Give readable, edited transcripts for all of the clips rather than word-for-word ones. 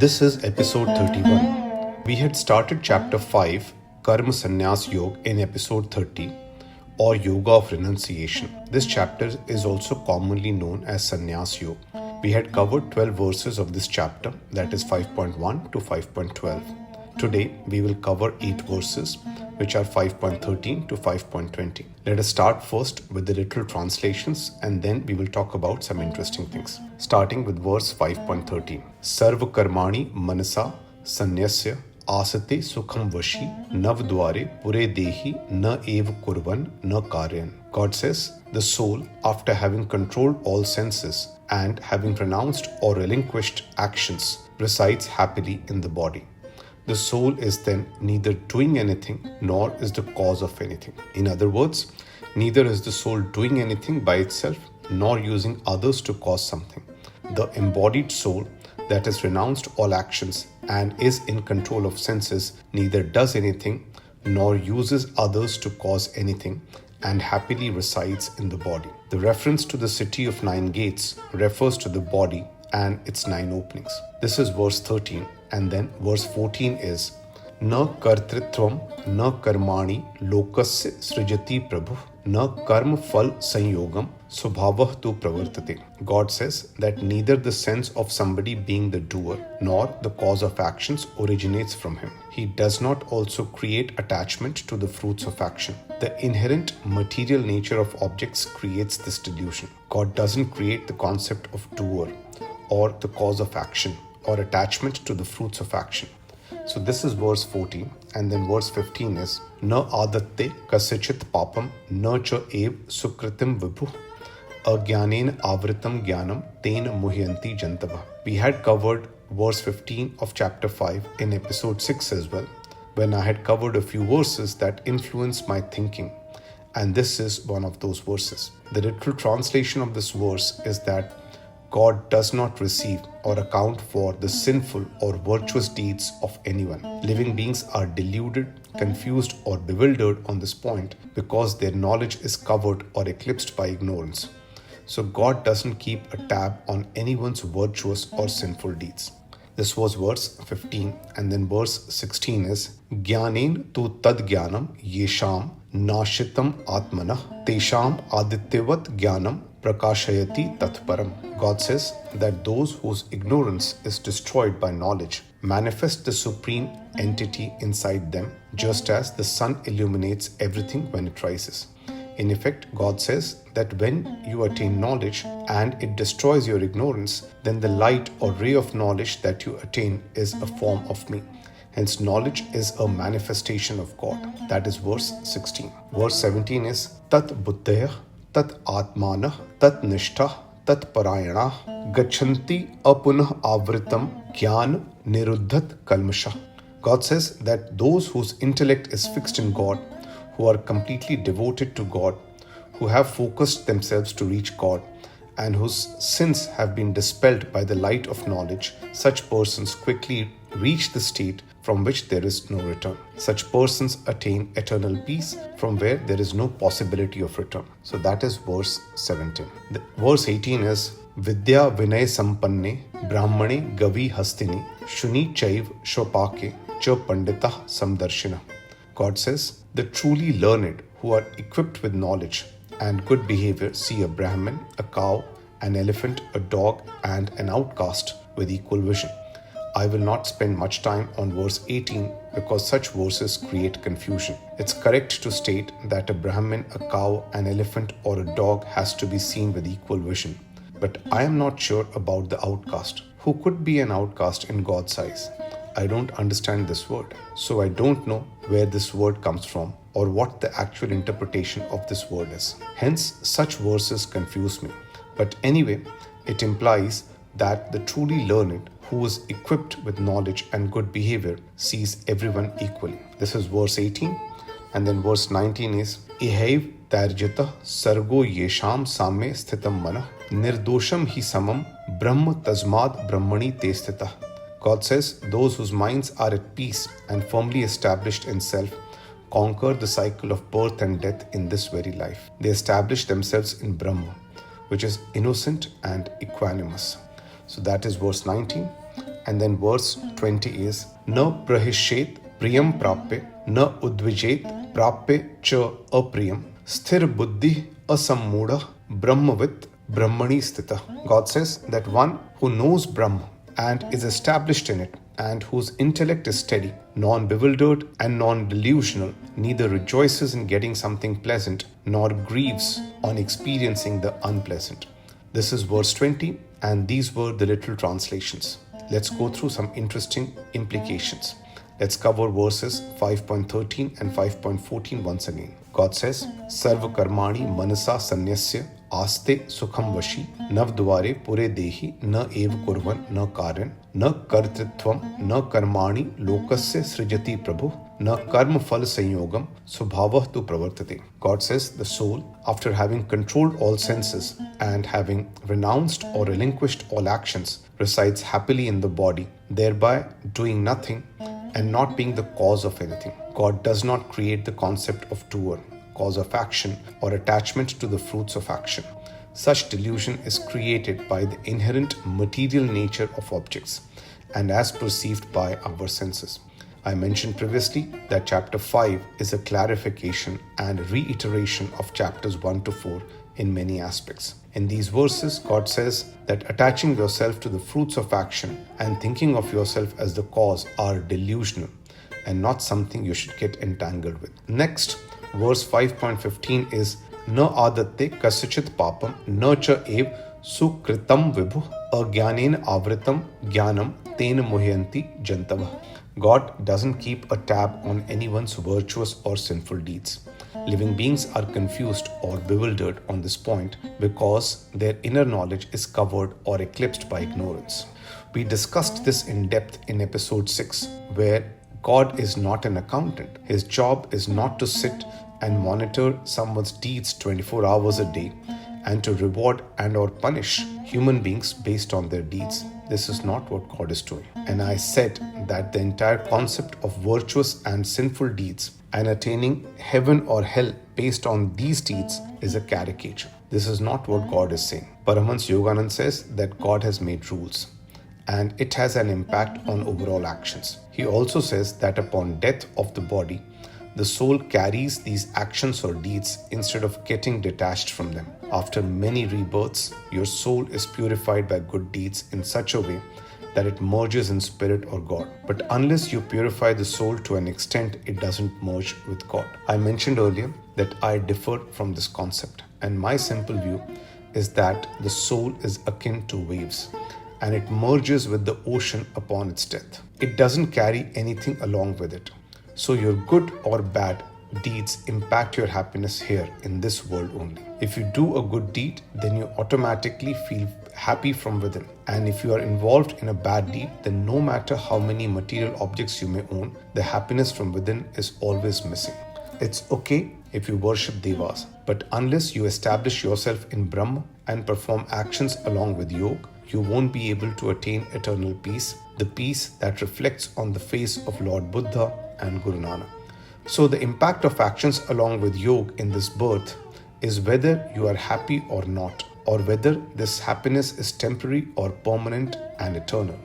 This is episode 31. We had started chapter 5, Karma Sannyas Yoga, in episode 30, or Yoga of Renunciation. This chapter is also commonly known as Sanyas Yoga. We had covered 12 verses of this chapter, that is 5.1 to 5.12. Today, we will cover 8 verses, which are 5.13 to 5.20. Let us start first with the literal translations, and then we will talk about some interesting things. Starting with verse 5.13. Sarva karmani manasa sanyasya asate sukham vashi navdware pure dehi na ev kurvan na karyan. God says, the soul, after having controlled all senses and having renounced or relinquished actions, resides happily in the body. The soul is then neither doing anything nor is the cause of anything. In other words, neither is the soul doing anything by itself nor using others to cause something. The embodied soul that has renounced all actions and is in control of senses neither does anything nor uses others to cause anything and happily resides in the body. The reference to the city of 9 gates refers to the body and its 9 openings. This is verse 13, and then verse 14 is Na kartritvam na karmani lokasya srijati prabhu na karma phal sanyogam subhavah tu pravartate. God says that neither the sense of somebody being the doer nor the cause of actions originates from him. He does not also create attachment to the fruits of action. The inherent material nature of objects creates this delusion. God doesn't create the concept of doer or the cause of action or attachment to the fruits of action. So this is verse 14, and then verse 15 is Na adatte kasichit papam na cha ev sukritim vibhu agyanen avritam jnanam ten muhyanti jantava. We had covered verse 15 of chapter 5 in episode 6 as well, when I had covered a few verses that influenced my thinking, and this is one of those verses. The literal translation of this verse is that God does not receive or account for the sinful or virtuous deeds of anyone. Living beings are deluded, confused, or bewildered on this point because their knowledge is covered or eclipsed by ignorance. So God doesn't keep a tab on anyone's virtuous or sinful deeds. This was verse 15, and then verse 16 is Jnanen tu tad jnanam yesham nashitam atmanah tesham adityavat jnanam prakashayati tatparam. God says that those whose ignorance is destroyed by knowledge manifest the supreme entity inside them, just as the sun illuminates everything when it rises. In effect, God says that when you attain knowledge and it destroys your ignorance, then the light or ray of knowledge that you attain is a form of me. Hence, knowledge is a manifestation of God. That is verse 16. Verse 17 is Tat buddhaya tat atmanah tat nishtha tat parayana gachanti apunah avritam jnana niruddhat kalmasha. God says that those whose intellect is fixed in God, who are completely devoted to God, who have focused themselves to reach God, and whose sins have been dispelled by the light of knowledge, such persons quickly reach the state from which there is no return. Such persons attain eternal peace from where there is no possibility of return. So that is verse 17. Verse 18 is Vidya Vinay Sampanne Brahmane Gavi Hastini Shuni Chaiv Shopake Cha Panditah Samdarshina. God says, the truly learned who are equipped with knowledge and good behavior see a Brahmin, a cow, an elephant, a dog, and an outcast with equal vision. I will not spend much time on verse 18 because such verses create confusion. It's correct to state that a Brahmin, a cow, an elephant, or a dog has to be seen with equal vision. But I am not sure about the outcast. Who could be an outcast in God's eyes? I don't understand this word, so I don't know where this word comes from or what the actual interpretation of this word is. Hence, such verses confuse me. But anyway, it implies that the truly learned who is equipped with knowledge and good behavior sees everyone equally. This is verse 18, and then verse 19 is Ihaiv tarjata sargo yesham same sthitam mana nirdosham hi samam brahma tasmad brahmani te sthitah. God says those whose minds are at peace and firmly established in self conquer the cycle of birth and death in this very life. They establish themselves in Brahma, which is innocent and equanimous. So that is verse 19. And then verse 20 is Na prahishet priyam prape, na udvijet prape cha apriyam, sthir buddhi asammuda brahmavit brahmani stita. God says that one who knows Brahma and is established in it, and whose intellect is steady, non-bewildered and non-delusional, neither rejoices in getting something pleasant nor grieves on experiencing the unpleasant. This is verse 20, and these were the literal translations. Let's go through some interesting implications. Let's cover verses 5.13 and 5.14 once again. God says, Sarva karmani manasa sanyasya आस्ते सुखम वशी नव द्वारे पुरे देहि न एव कुर्वन् न कार्यं न कर्तृत्वं न कर्माणि लोकस्य सृजति प्रभु न कर्म फल संयोगम स्वभावः tu pravartate. God says the soul, after having controlled all senses and having renounced or relinquished all actions, resides happily in the body, thereby doing nothing and not being the cause of anything. God does not create the concept of doer, cause of action, or attachment to the fruits of action. Such delusion is created by the inherent material nature of objects and as perceived by our senses. I mentioned previously that chapter 5 is a clarification and reiteration of chapters 1 to 4 in many aspects. In these verses, God says that attaching yourself to the fruits of action and thinking of yourself as the cause are delusional and not something you should get entangled with. Next, verse 5.15 is Na adatte kasachit papam na cha ev sukritam vibhu agyanen avritam jnanam ten muhyanti jantava. God doesn't keep a tab on anyone's virtuous or sinful deeds. Living beings are confused or bewildered on this point because their inner knowledge is covered or eclipsed by ignorance. We discussed this in depth in episode 6, where God is not an accountant. His job is not to sit and monitor someone's deeds 24 hours a day and to reward and or punish human beings based on their deeds. This is not what God is doing. And I said that the entire concept of virtuous and sinful deeds and attaining heaven or hell based on these deeds is a caricature. This is not what God is saying. Paramahansa Yogananda says that God has made rules and it has an impact on overall actions. He also says that upon death of the body, the soul carries these actions or deeds instead of getting detached from them. After many rebirths, your soul is purified by good deeds in such a way that it merges in spirit or God. But unless you purify the soul to an extent, it doesn't merge with God. I mentioned earlier that I differed from this concept, and my simple view is that the soul is akin to waves and it merges with the ocean upon its death. It doesn't carry anything along with it. So your good or bad deeds impact your happiness here in this world only. If you do a good deed, then you automatically feel happy from within. And if you are involved in a bad deed, then no matter how many material objects you may own, the happiness from within is always missing. It's okay if you worship devas, but unless you establish yourself in Brahma and perform actions along with yoga, you won't be able to attain eternal peace, the peace that reflects on the face of Lord Buddha and Guru Nanak. So the impact of actions along with yoga in this birth is whether you are happy or not, or whether this happiness is temporary or permanent and eternal.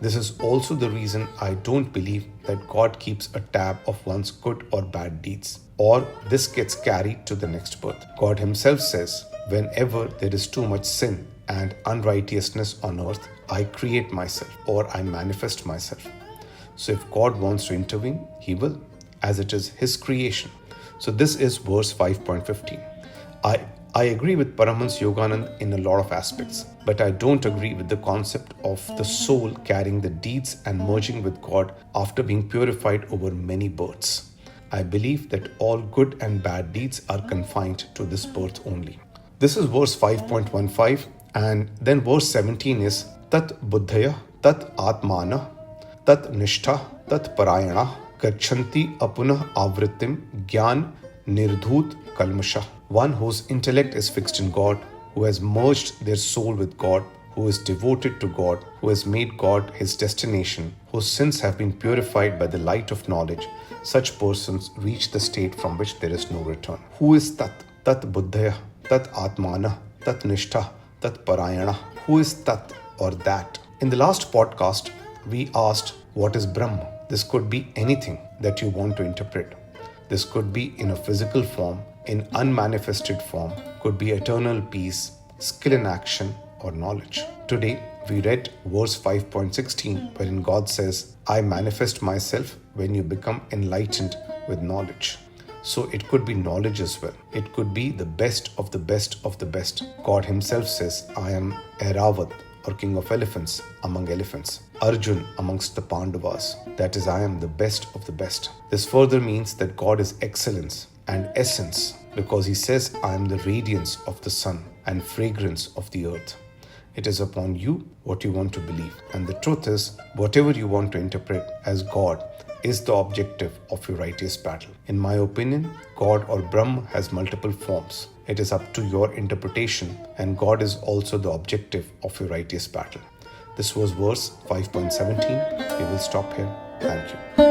This is also the reason I don't believe that God keeps a tab of one's good or bad deeds, or this gets carried to the next birth. God himself says, whenever there is too much sin and unrighteousness on earth, I create myself or I manifest myself. So if God wants to intervene, he will, as it is his creation. So this is verse 5.15. I agree with Paramahansa Yogananda in a lot of aspects, but I don't agree with the concept of the soul carrying the deeds and merging with God after being purified over many births. I believe that all good and bad deeds are confined to this birth only. This is verse 5.15, and then verse 17 is Tat buddhaya, tat atmana, tat nishtha, tat parayana, gachanti apunah avritim, gyan nirdhut kalmasha. One whose intellect is fixed in God, who has merged their soul with God, who is devoted to God, who has made God his destination, whose sins have been purified by the light of knowledge, such persons reach the state from which there is no return. Who is Tat? Tat buddhaya, tat atmana, tat nishtha, tat parayana. Who is Tat or that? In the last podcast, We asked, what is Brahma? This could be anything that you want to interpret. This could be in a physical form, in unmanifested form, could be eternal peace, skill in action, or knowledge. Today, we read verse 5.16, wherein God says, I manifest myself when you become enlightened with knowledge. So it could be knowledge as well. It could be the best of the best of the best. God himself says, I am Airavat, or king of elephants among elephants. Arjun amongst the Pandavas. That is, I am the best of the best. This further means that God is excellence and essence, because he says, I am the radiance of the sun and fragrance of the earth. It is upon you what you want to believe. And the truth is, whatever you want to interpret as God is the objective of your righteous battle. In my opinion, God or Brahma has multiple forms. It is up to your interpretation, and God is also the objective of your righteous battle. This was verse 5.17. We will stop here. Thank you.